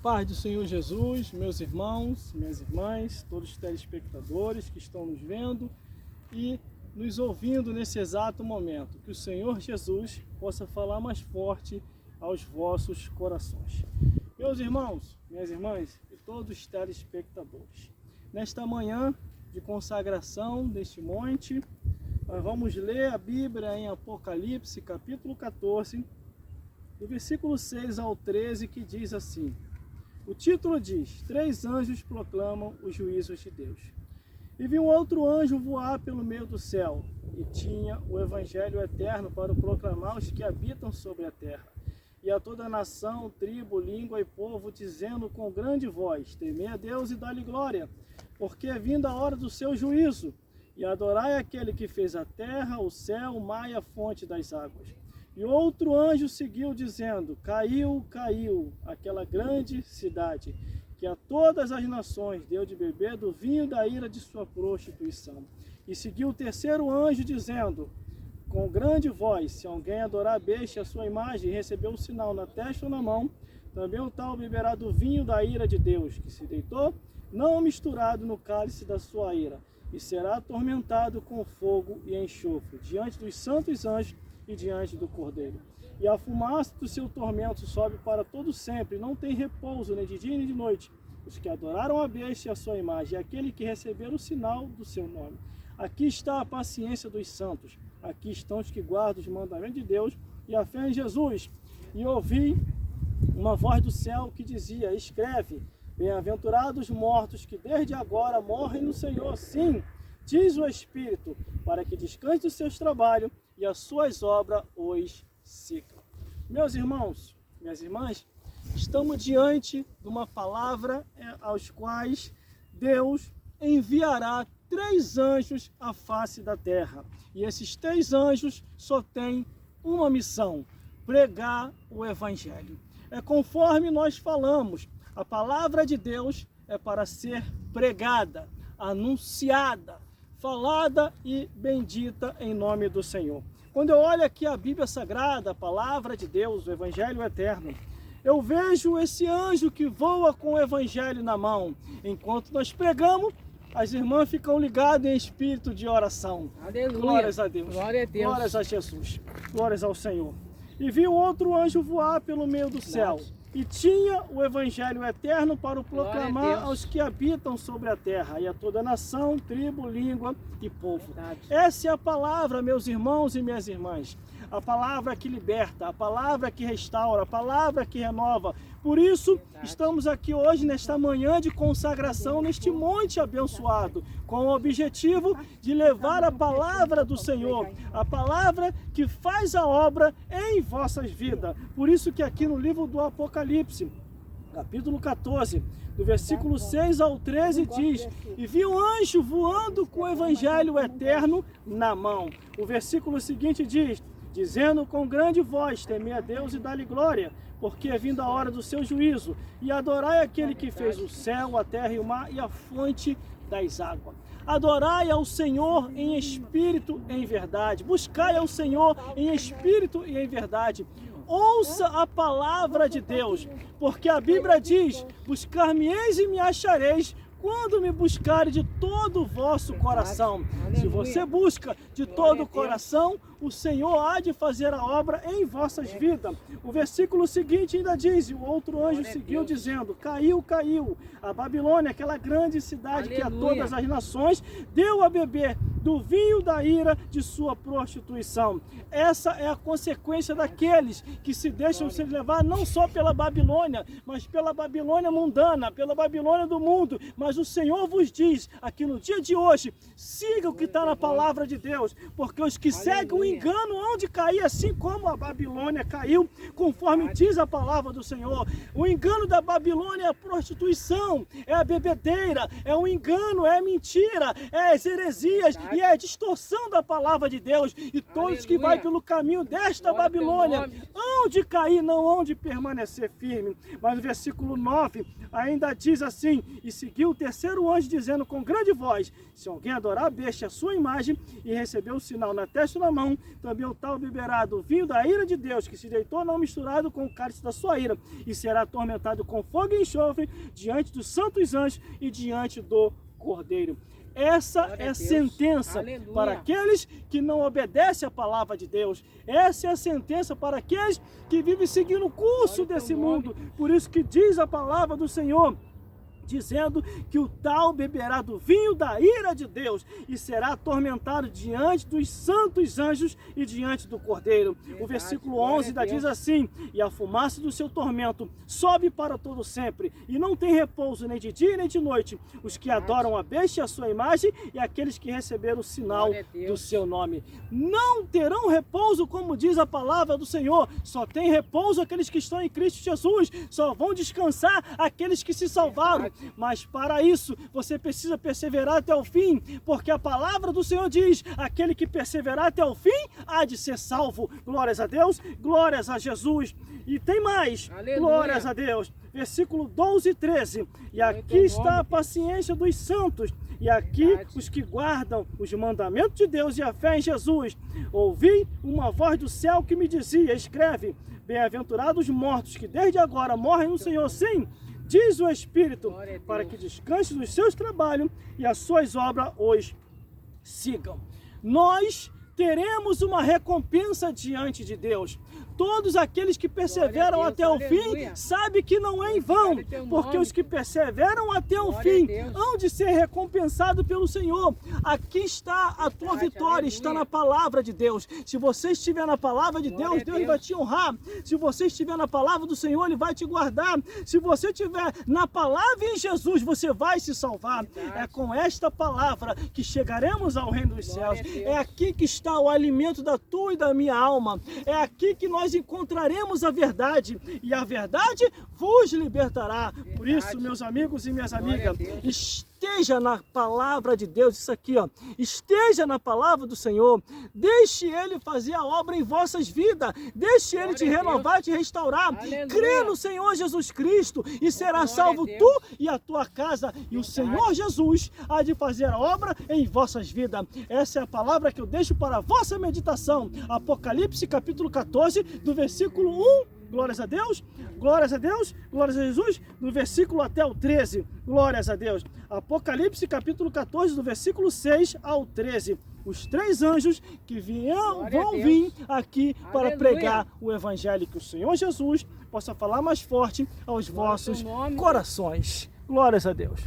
Paz do Senhor Jesus, meus irmãos, minhas irmãs, todos os telespectadores que estão nos vendo e nos ouvindo nesse exato momento. Que o Senhor Jesus possa falar mais forte aos vossos corações. Meus irmãos, minhas irmãs e todos os telespectadores, nesta manhã de consagração deste monte, nós vamos ler a Bíblia em Apocalipse, capítulo 14, do versículo 6 ao 13, que diz assim. O título diz: 3 anjos proclamam os juízos de Deus. E vi um outro anjo voar pelo meio do céu, e tinha o evangelho eterno para proclamar aos que habitam sobre a terra, e a toda nação, tribo, língua e povo, dizendo com grande voz: temei a Deus e dá-lhe glória, porque é vinda a hora do seu juízo, e adorai aquele que fez a terra, o céu, o mar e a fonte das águas. E outro anjo seguiu dizendo: caiu, caiu, aquela grande cidade, que a todas as nações deu de beber do vinho da ira de sua prostituição. E seguiu o terceiro anjo dizendo, com grande voz: se alguém adorar a besta, a sua imagem, e receber um sinal na testa ou na mão, também o tal beberá do vinho da ira de Deus, que se deitou, não misturado no cálice da sua ira, e será atormentado com fogo e enxofre, diante dos santos anjos e diante do Cordeiro. E a fumaça do seu tormento sobe para todo sempre, não tem repouso nem de dia nem de noite, os que adoraram a besta e a sua imagem, e aquele que receberam o sinal do seu nome. Aqui está a paciência dos santos, aqui estão os que guardam os mandamentos de Deus e a fé em Jesus. E ouvi uma voz do céu que dizia: escreve, bem-aventurados os mortos que desde agora morrem no Senhor. Sim, diz o Espírito, para que descanse dos seus trabalhos e as suas obras os sigam. Meus irmãos, minhas irmãs, estamos diante de uma palavra aos quais Deus enviará 3 anjos à face da terra. E esses 3 anjos só têm uma missão: pregar o Evangelho. É conforme nós falamos, a palavra de Deus é para ser pregada, anunciada, falada e bendita em nome do Senhor. Quando eu olho aqui a Bíblia Sagrada, a palavra de Deus, o Evangelho Eterno, eu vejo esse anjo que voa com o Evangelho na mão. Enquanto nós pregamos, as irmãs ficam ligadas em espírito de oração. Aleluia. Glórias a Deus. Glória a Deus. Glórias a Jesus. Glórias ao Senhor. E vi outro anjo voar pelo meio do céu. E tinha o Evangelho Eterno para o proclamar aos que habitam sobre a terra, e a toda nação, tribo, língua e povo. Verdade. Essa é a palavra, meus irmãos e minhas irmãs. A palavra que liberta, a palavra que restaura, a palavra que renova. Por isso, estamos aqui hoje, nesta manhã de consagração, neste monte abençoado, com o objetivo de levar a palavra do Senhor, a palavra que faz a obra em vossas vidas. Por isso que aqui no livro do Apocalipse, capítulo 14, do versículo 6 ao 13 diz: e vi um anjo voando com o Evangelho Eterno na mão. O versículo seguinte diz: dizendo com grande voz: temei a Deus e dá-lhe glória, porque é vinda a hora do seu juízo, e adorai aquele que fez o céu, a terra e o mar e a fonte das águas. Adorai ao Senhor em espírito e em verdade. Buscai ao Senhor em espírito e em verdade. Ouça a palavra de Deus, porque a Bíblia diz: buscar-me-eis e me achareis, quando me buscarem de todo o vosso coração. Se você busca de todo o coração, o Senhor há de fazer a obra em vossas vidas. O versículo seguinte ainda diz: e o outro anjo seguiu dizendo: caiu, caiu, a Babilônia, aquela grande cidade que a todas as nações deu a beber do vinho da ira de sua prostituição. Essa é a consequência daqueles que se deixam se levar não só pela Babilônia, mas pela Babilônia mundana, pela Babilônia do mundo. Mas o Senhor vos diz aqui no dia de hoje: siga o que está na palavra de Deus, porque os que seguem o engano hão de cair, assim como a Babilônia caiu, conforme diz a palavra do Senhor. O engano da Babilônia é a prostituição, é a bebedeira, é o engano, é a mentira, é as heresias, e é a distorção da palavra de Deus. E todos que vai pelo caminho desta Babilônia hão de cair, não hão de permanecer firme. Mas no versículo 9 ainda diz assim: e seguiu o terceiro anjo dizendo com grande voz: se alguém adorar a besta, a sua imagem, e receber o sinal na testa ou na mão, também o tal beberá do vinho da ira de Deus, que se deitou não misturado com o cálice da sua ira, e será atormentado com fogo e enxofre diante dos santos anjos e diante do Cordeiro. Essa é a sentença para aqueles que não obedecem à palavra de Deus. Essa é a sentença para aqueles que vivem seguindo o curso desse mundo. Por isso que diz a palavra do Senhor, dizendo que o tal beberá do vinho da ira de Deus e será atormentado diante dos santos anjos e diante do Cordeiro. O versículo 11 ainda diz assim: e a fumaça do seu tormento sobe para todo sempre, e não tem repouso nem de dia nem de noite, os que adoram a besta e a sua imagem, e aqueles que receberam o sinal do seu nome. Não terão repouso, como diz a palavra do Senhor. Só tem repouso aqueles que estão em Cristo Jesus. Só vão descansar aqueles que se salvaram. Mas para isso você precisa perseverar até o fim, porque a palavra do Senhor diz: aquele que perseverar até o fim há de ser salvo. Glórias a Deus, glórias a Jesus. E tem mais, aleluia, glórias a Deus. Versículo 12 e 13: e aqui está a paciência dos santos, e aqui os que guardam os mandamentos de Deus e a fé em Jesus. Ouvi uma voz do céu que me dizia: escreve, bem-aventurados os mortos que desde agora morrem no Senhor. Sim, diz o Espírito, para que descanse dos seus trabalhos e as suas obras os sigam. Nós teremos uma recompensa diante de Deus. Todos aqueles que perseveram até o fim sabem que não é em vão, porque os que perseveram até o fim hão de ser recompensados pelo Senhor. Aqui está a tua vitória, está na palavra de Deus. Se você estiver na palavra de Deus, Deus vai te honrar. Se você estiver na palavra do Senhor, Ele vai te guardar. Se você estiver na palavra em Jesus, você vai se salvar. É com esta palavra que chegaremos ao reino dos céus. É aqui que está o alimento da tua e da minha alma. É aqui que nós encontraremos a verdade, e a verdade vos libertará. Por isso, meus amigos e minhas amigas, esteja na palavra de Deus, isso aqui, ó, esteja na palavra do Senhor, deixe Ele fazer a obra em vossas vidas, deixe Ele te renovar, te restaurar. Crê no Senhor Jesus Cristo e será salvo tu e a tua casa, e o Senhor Jesus há de fazer a obra em vossas vidas. Essa é a palavra que eu deixo para a vossa meditação. Apocalipse capítulo 14, do versículo 1, glórias a Deus, glórias a Deus, glórias a Jesus, do versículo até o 13, glórias a Deus. Apocalipse capítulo 14, do versículo 6 ao 13. Os três anjos que vão vir aqui para pregar o Evangelho, que o Senhor Jesus possa falar mais forte aos vossos corações. Glórias a Deus.